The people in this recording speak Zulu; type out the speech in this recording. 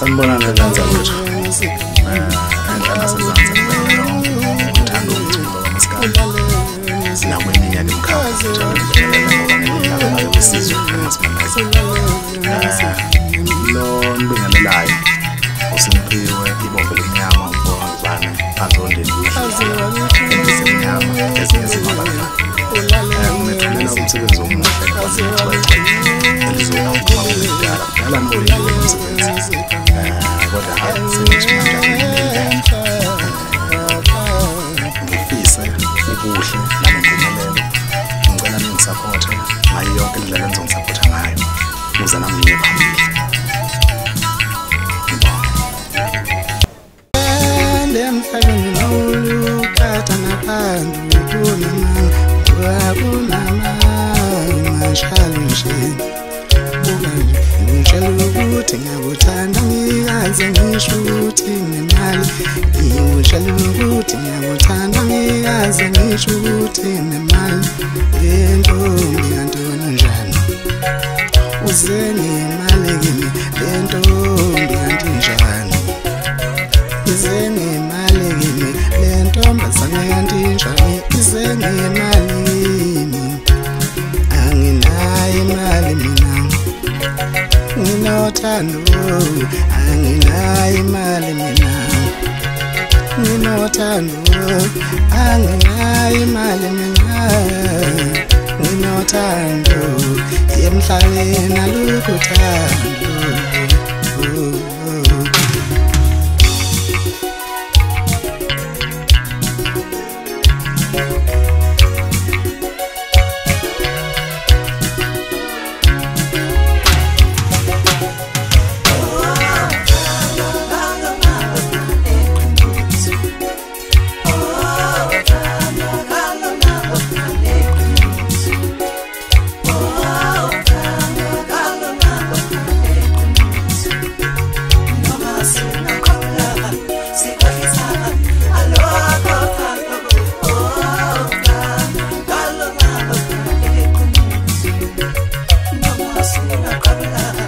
Sanibonana Lanza wethu. Engana sezanza ngibekela wonke uthando umcimbi wamaskandi. Nakweminyaka emkhakha njalo ngibekela ngoba ngiyilanga besizwe ngasimanaza. Lo nibingelelayo uSiphiwe ibombe lemnyama ubona phazondeni ezinyama ezimabala. Ngithulela umsebenzi omuhle kwazixoxe elizokuba ngidala dala noyile umsebenzi kodwa sengishintsha ngifise ubuhle nanempumelelo ngicela ningisapothe ngayo yonke indlela enizongisapotha ngayo ukuze nami ngiye phambili. Emhlabeni nolukatha ngaphandle kunamanga challenge ngitshela ukuthi ngiyakuthanda ngikaze ngisho ukuthi nginemali ngitshela ukuthi ngiyakuthanda ngikaze ngisho ukuthi nginemali lentombi yantoni njani uze ngemali kimi lentombi yanti njani ize ngemali kimi lentombazane yanti njani ize ngemali kimi anginayo imali mina nginothando anginayo imali mina nginothando anginayo imali mina nginothando emhlabeni alukuthando. Kabla